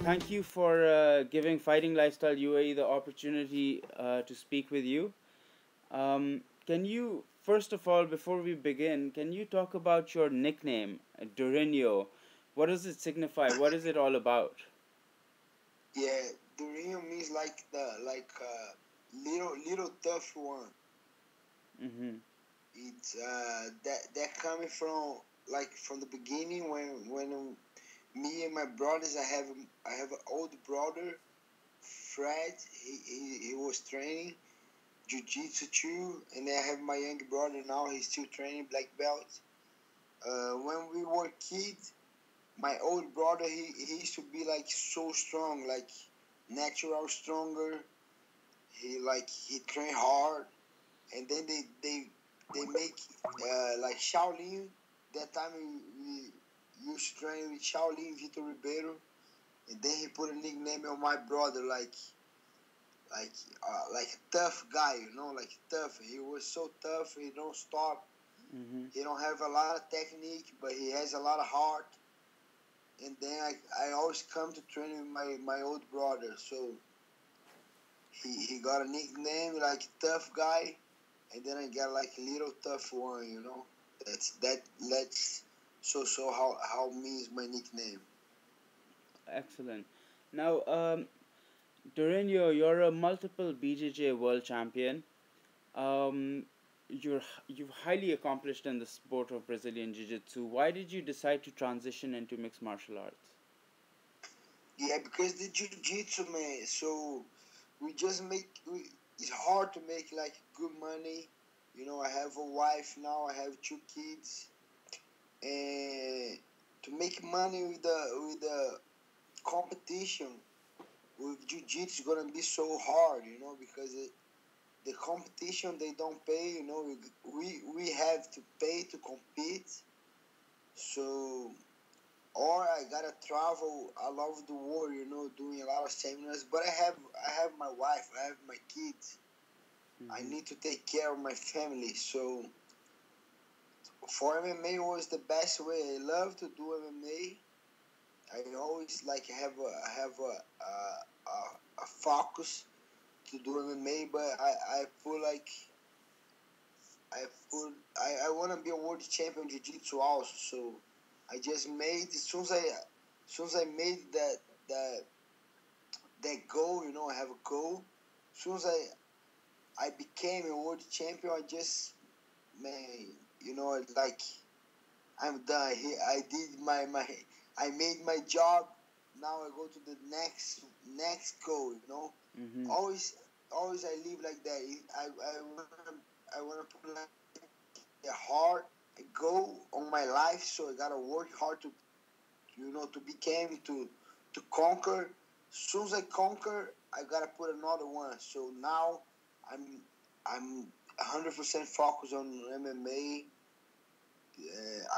thank you for giving Fighting Lifestyle UAE the opportunity to speak with you. Can you, first of all, before we begin, can you talk about your nickname, Durino? What does it signify? What is it all about? Yeah, Durhino means like the little tough one. Mm-hmm. It's that coming from from the beginning when me and my brothers. I have an older brother, Fred. He was training jiu-jitsu too, and then I have my younger brother now. He's still training black belt. When we were kids, my old brother he used to be like so strong, like natural stronger. He trained hard, and then they make like Shaolin. That time we used to train with Shaolin Vitor Ribeiro, and then he put a nickname on my brother like like a tough guy, like tough. He was so tough. He don't stop. Mm-hmm. He don't have a lot of technique, but he has a lot of heart. And then I always come to train with my old brother. So he got a nickname like tough guy, and then I got like little tough one. Let's so how means my nickname. Excellent. Now, Durino, you're a multiple BJJ world champion. Um, you've highly accomplished in the sport of Brazilian Jiu-Jitsu. Why did you decide to transition into mixed martial arts? Yeah, because the jiu-jitsu, man. So we just it's hard to make like good money. I have a wife now. I have 2 kids, and to make money with the competition with jiu-jitsu is gonna be so hard. Because the competition they don't pay. We have to pay to compete. So or I gotta travel all over the world, doing a lot of seminars. But I have my wife, I have my kids. I Mm-hmm. need to take care of my family. So for MMA was the best way. I love to do MMA. I always like have a focus to do MMA, but I feel like I want to be a world champion jiu-jitsu also. So I just made as soon as I made that goal, I have a goal. As soon as I became a world champion, I just man, like I'm done. I did I made my job. Now I go to the next goal. Mm-hmm. Always always I live like that. I wanna put like a hard goal on my life, so I gotta work hard to become to conquer. Soon as I conquer, I gotta put another one. So now I'm 100% focused on MMA.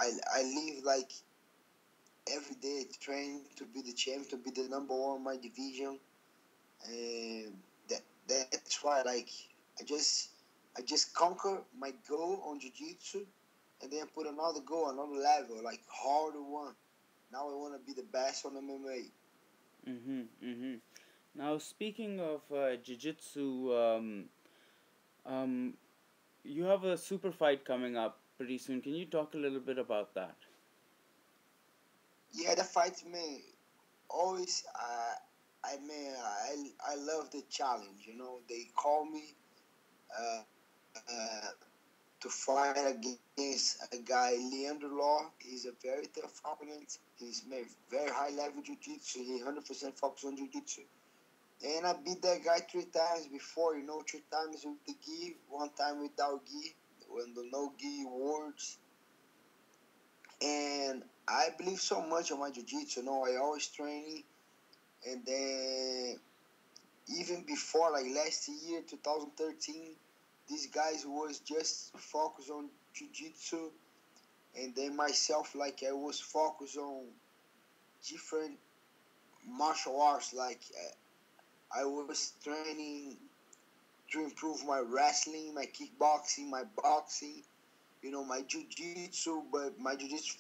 I live like every day training to be the champ, to be the number one in my division, and that's why like I just I just conquer my goal on jiu-jitsu, and then put another goal, another level, like harder one. Now I want to be the best on MMA. Mm-hmm. Mm-hmm. Now, speaking of jiu-jitsu, um, you have a super fight coming up pretty soon. Can you talk a little bit about that? Yeah, the fights, man. Always, I love the challenge. They call me uh, uh, to fight against a guy, Leandro Lo. He's a very tough opponent. He's made very high level jiu-jitsu. He 100% focused on jiu-jitsu. And I beat that guy 3 times before. 3 times with the gi, one time without gi, when the no gi awards. And I believe so much on my jiu-jitsu. I always training, and then even before, like last year, 2013, these guys was just focused on jiu-jitsu, and then myself, like I was focused on different martial arts. Like I was training to improve my wrestling, my kickboxing, my boxing, my jiu-jitsu. But my jiu-jitsu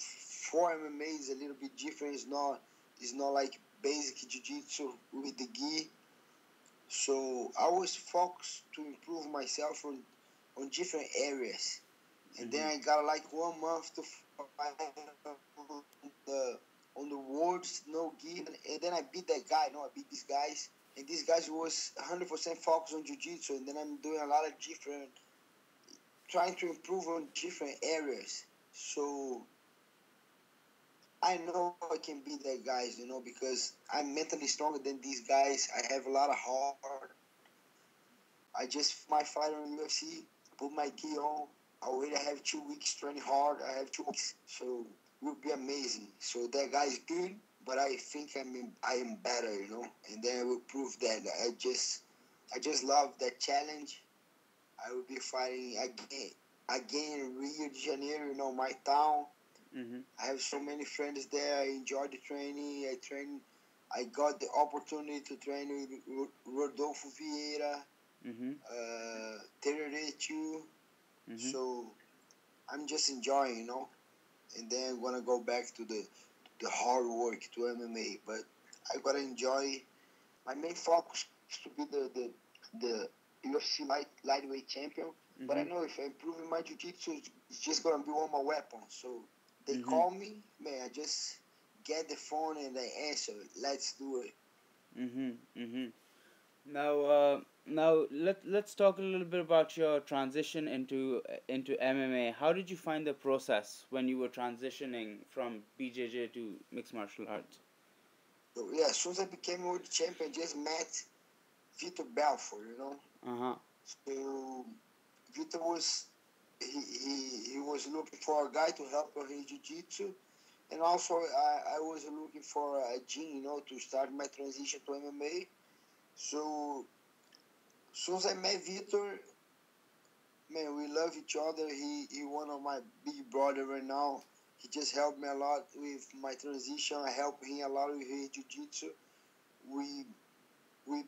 for MMA is a little bit different. It's not like basic jiu-jitsu with the gi. So I was focused to improve myself on different areas. And then I got like 1 month to fight on the world's no gi. And then I beat that guy. No, I beat these guys. And these guys was 100% focused on jiu-jitsu. And then I'm doing a lot of different, trying to improve on different areas. So I know I can beat that guys, because I'm mentally stronger than these guys. I have a lot of heart. I just my fight on UFC, put my gi on. I already have 2 weeks training hard. I have 2 weeks, so it will be amazing. So that guy is good, but I think I am better, And then I will prove that. I just love that challenge. I will be fighting again in Rio de Janeiro, my town. I have so many friends there. I enjoy the training. I got the opportunity to train with Rodolfo Vieira, Tererechu. So I'm just enjoying, And then I'm gonna go back to the hard work to MMA. But I gotta enjoy. My main focus is to be the UFC lightweight champion. But I know if I improve in my jiu-jitsu, it's just gonna be one more weapon. So they call me, man. I just get the phone and I answer. Let's do it. Now let's talk a little bit about your transition into MMA. How did you find the process when you were transitioning from BJJ to mixed martial arts? So, yeah, as soon as I became world champion, I just met Vitor Belfort, So Vitor was he was looking for a guy to help him jiu-jitsu. And also, I was looking for a gym, to start my transition to MMA. So, as soon as I met Vitor, man, we love each other. He one of my big brother right now. He just helped me a lot with my transition. I helped him a lot with his jiu-jitsu. We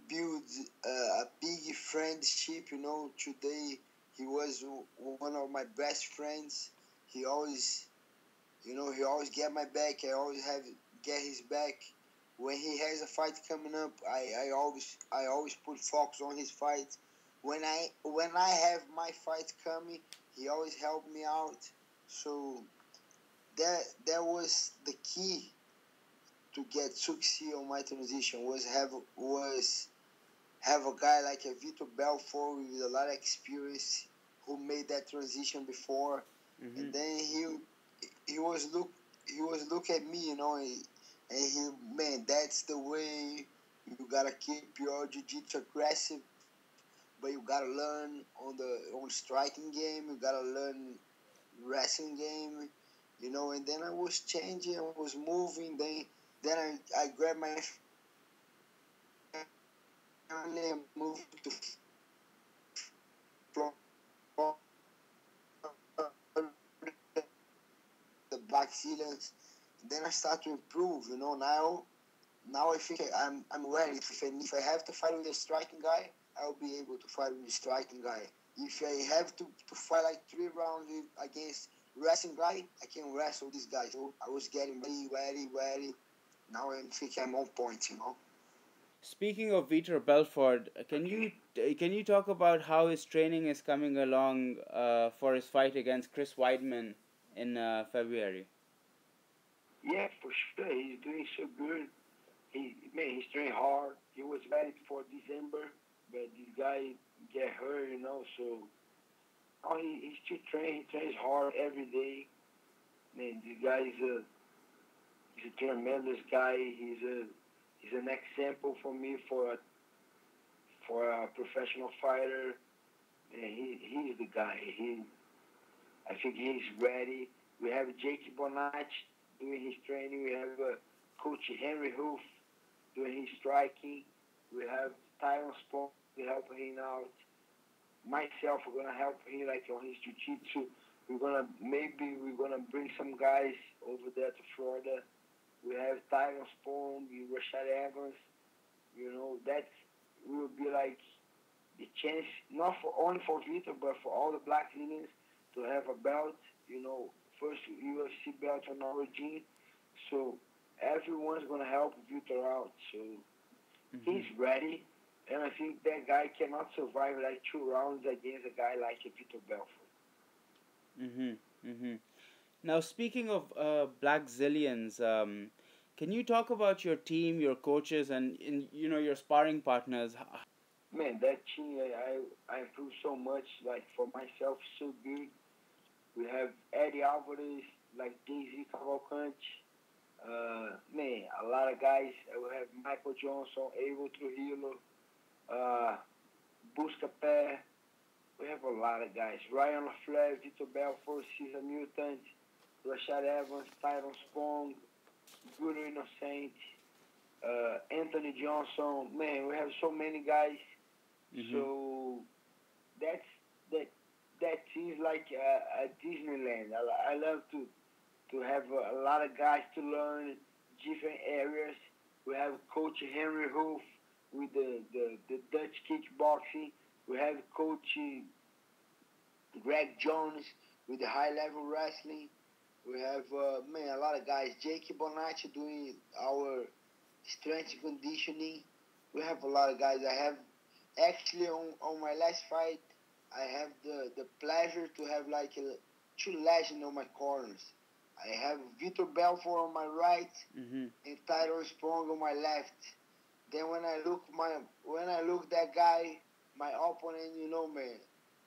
built a big friendship, Today, he was one of my best friends. He always get my back. I always get his back. When he has a fight coming up, I always put focus on his fight. When I have my fight coming, he always helped me out. So that was the key to get succeed on my transition was have a guy like a Vitor Belfort with a lot of experience who made that transition before, and then he was look at me, and man, that's the way you gotta keep your jiu-jitsu aggressive, but you gotta learn on striking game, you gotta learn wrestling game, and then I was changing, I was moving, then I grabbed my family and moved to the Blackzilians. Then I start to improve, Now I think I'm ready. If I have to fight with a striking guy, I'll be able to fight with a striking guy. If I have to fight like 3 rounds against wrestling guy, I can wrestle this guy. So I was getting ready. Now I think I'm on point, Speaking of Vitor Belfort, can you talk about how his training is coming along for his fight against Chris Weidman in February? Yeah, for sure. He's doing so good. He's training hard. He was ready for December, but this guy get hurt, So he still trains. He trains hard every day. Man, this guy he's a tremendous guy. He's an example for me for a professional fighter. And he's the guy. I think he's ready. We have Jake Bonach doing his training. We have Coach Henry Hoof doing his striking. We have Tyron Spong helping him out. Myself, we're gonna help him like on his jiu-jitsu. We're gonna bring some guys over there to Florida. We have Tyron Spong, Rashad Evans. That will be like the chance, not only for Vitor, but for all the Blackzilians to have a belt. First UFC belt on our gym. So everyone's gonna help Vitor out. So Mm-hmm. he's ready, and I think that guy cannot survive like 2 rounds against a guy like Vitor Belfort. Mm-hmm. Mm-hmm. Now, speaking of Blackzilians, can you talk about your team, your coaches, and your sparring partners? Man, that team, I improved so much. Like for myself, so good. We have Eddie Alvarez, like Daisy Cavalcante. Man, a lot of guys. We have Michael Johnson, Abel Trujillo, uh, Buscapé. We have a lot of guys. Ryan LaFleur, Vitor Belfort, Cesar Mutant, Rashad Evans, Tyron Spong, Bruno Innocent, Anthony Johnson. Man, we have so many guys. Mm-hmm. So that's that. That seems like a Disneyland. I love to have a lot of guys to learn different areas. We have Coach Henry Hoof with the Dutch kickboxing. We have Coach Greg Jones with the high level wrestling. We have man, a lot of guys. Jake Bonacci doing our strength and conditioning. We have a lot of guys. I have actually on my last fight, I have the pleasure to have like two legends on my corners. I have Vitor Belfort on my right Mm-hmm. and Tyron Sprong on my left. Then when I look that guy, my opponent, man,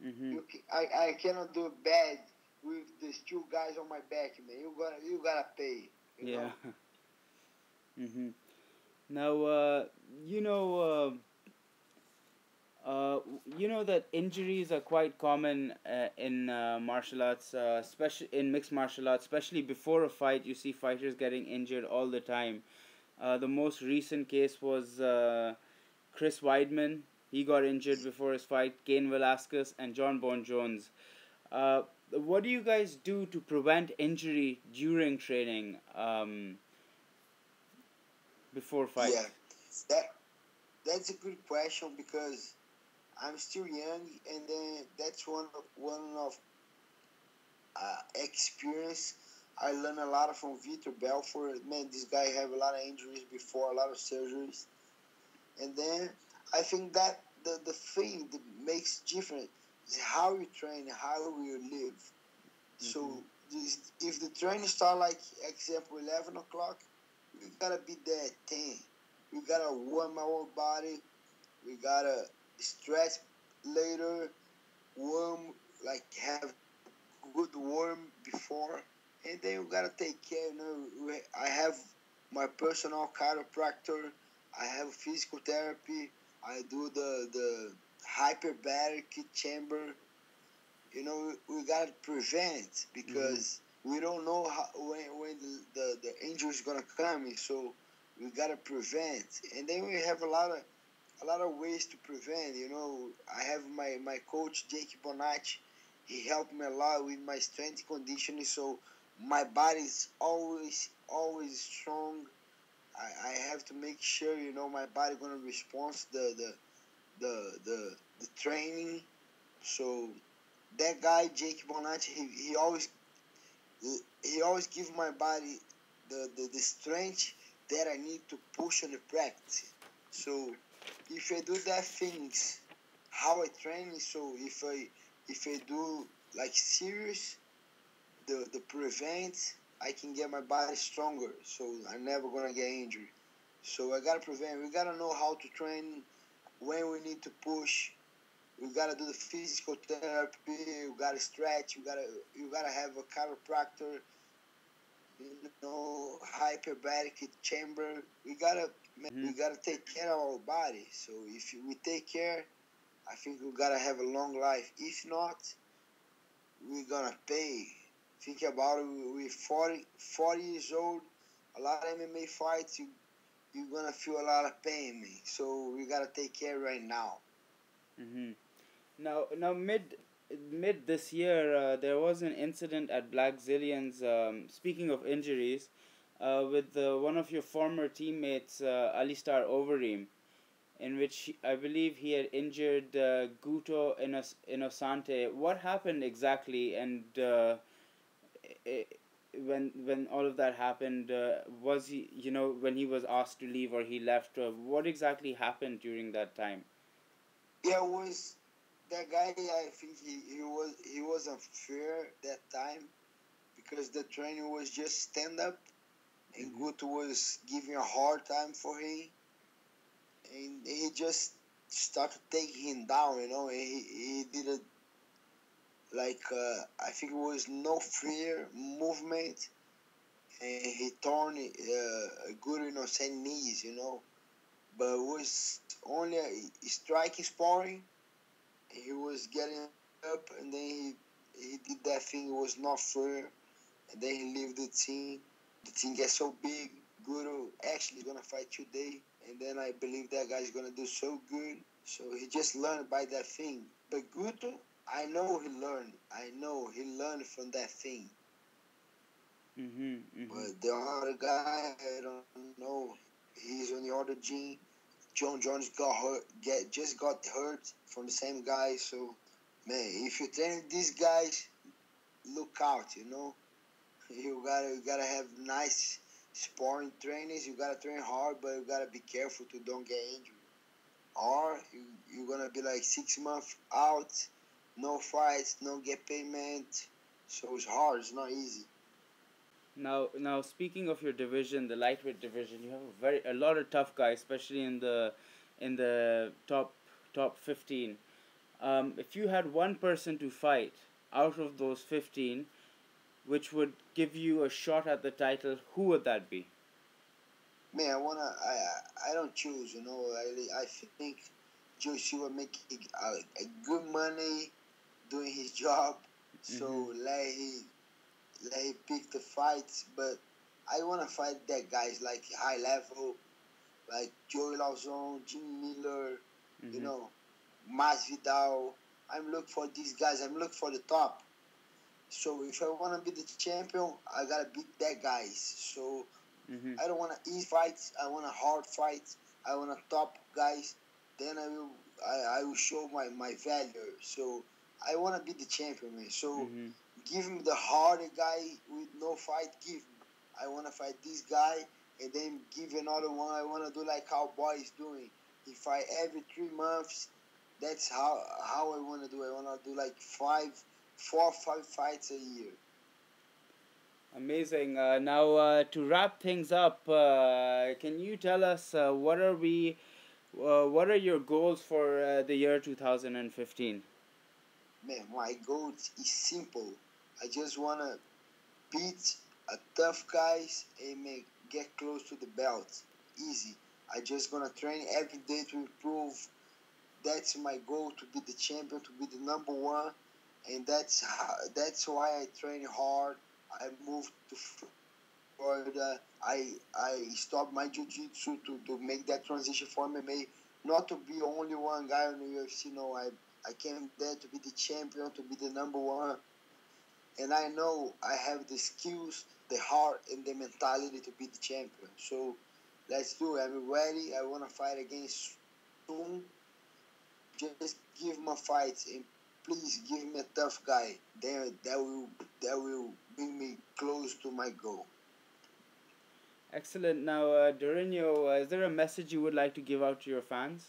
Mm-hmm. I cannot do bad with these two guys on my back, man. You gotta pay, Yeah. Mm-hmm. Now, that injuries are quite common in martial arts, especially in mixed martial arts, especially before a fight. You see fighters getting injured all the time. The most recent case was Chris Weidman. He got injured before his fight. Cain Velasquez and John Bon Jones. What do you guys do to prevent injury during training, before Yeah, fights? that that's a good question because I'm still young, and then that's one of experience. I learned a lot from Vitor Belfort. Man, this guy have a lot of injuries before, a lot of surgeries, and then I think that the thing that makes different is how you train, how you live. Mm-hmm. So if the training start like example 11 o'clock, we gotta be there at 10. We gotta warm our body. We gotta stretch later, warm, like have good warm before, and then you gotta take care. I have my personal chiropractor. I have physical therapy. I do the hyperbaric chamber. We gotta prevent Mm-hmm. because we don't know when the injury is gonna come. So we gotta prevent, and then we have a lot of ways to prevent. I have my coach Jake Bonacci. He helped me a lot with my strength conditioning, so my body's always strong. I have to make sure my body gonna respond to the training. So that guy Jake Bonacci, he always give my body the strength that I need to push on the practice. So if I do that things how I train, so if I do like serious the prevent, I can get my body stronger. So I'm never gonna get injured. So I gotta prevent. We gotta know how to train when we need to push. We gotta do the physical therapy. We gotta stretch. You gotta have a chiropractor. Hyperbaric chamber. Mm-hmm. We gotta take care of our body. So if we take care, I think we gotta have a long life. If not, we're gonna pay. Think about it. We're 40 years old. A lot of MMA fights, you're gonna feel a lot of pain, man. So we gotta take care right now. Mm-hmm. Now, mid this year, there was an incident at Blackzilians. Speaking of injuries, with one of your former teammates, Alistair Overeem, in which I believe he had injured Guto Innocente. What happened exactly, and when all of that happened, was he, when he was asked to leave or he left, what exactly happened during that time? Yeah, was that guy? I think he was unfair that time because the trainer was just stand up, and Mm-hmm. Guto was giving a hard time for him, and he just started taking him down. And he did a like I think it was no fear movement, and he torn Guto innocent knees. But it was only a striking sparring. He was getting up, and then he did that thing. It was not fair, and then he left the team. The team gets so big. Guru actually gonna fight today, and then I believe that guy's gonna do so good. So he just learned by that thing. But Guto, I know he learned. I know he learned from that thing. Mm-hmm. Mm-hmm. But the other guy, I don't know. He's on the other gym. John Jones got hurt. Just got hurt from the same guy. So, man, if you train these guys, look out. You gotta have nice sparring trainings. You gotta train hard, but you gotta be careful to don't get injured. Or you're gonna be like 6 months out, no fights, no get payment. So it's hard. It's not easy. Now speaking of your division, the lightweight division, you have a lot of tough guys, especially in the top 15. If you had one person to fight out of those 15, which would give you a shot at the title, who would that be? Man, I don't choose. I think Joshua making a good money doing his job. Mm-hmm. So let he pick the fights. But I wanna fight that guys like high level, like Joey Lawson, Jimmy Miller, you Mm-hmm. know, Masvidal. I'm looking for these guys. I'm looking for the top. So if I wanna be the champion, I gotta beat that guys. So Mm-hmm. I don't want to easy fights. I want a hard fights. I want a top guys. Then I will show my value. So I want to be the champion, man. So Mm-hmm. give me the harder guy with no fight. Give me. I want to fight this guy and then give another one. I want to do like how boys doing. He fight every 3 months. That's how I want to do. I want to do like 4 or 5 fights a year. Amazing. Now, to wrap things up, can you tell us what are your goals for the year 2015? Man, my goal is simple. I just wanna beat a tough guys and get close to the belt. Easy. I just gonna train every day to improve. That's my goal to be the champion, to be the number one, and that's why I train hard. I moved to Florida. I stopped my jiu-jitsu to make that transition from MMA, not to be only one guy on the UFC. No, I came there to be the champion, to be the number one, and I know I have the skills, the heart, and the mentality to be the champion. So let's do it. I'm ready. I want to fight against soon. Just give me a fight and please give me a tough guy. Then that will bring me close to my goal. Excellent. Now, Durino, is there a message you would like to give out to your fans?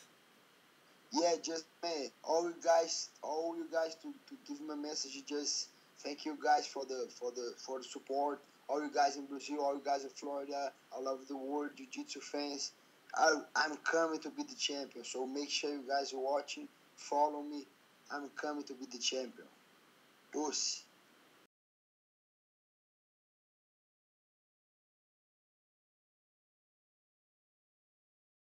Yeah, just man, all you guys to give me a message. Just thank you guys for the support. All you guys in Brazil, all you guys in Florida, all over the world, jiu-jitsu fans. I'm coming to be the champion. So make sure you guys are watching. Follow me. I'm coming to be the champion. Pussy.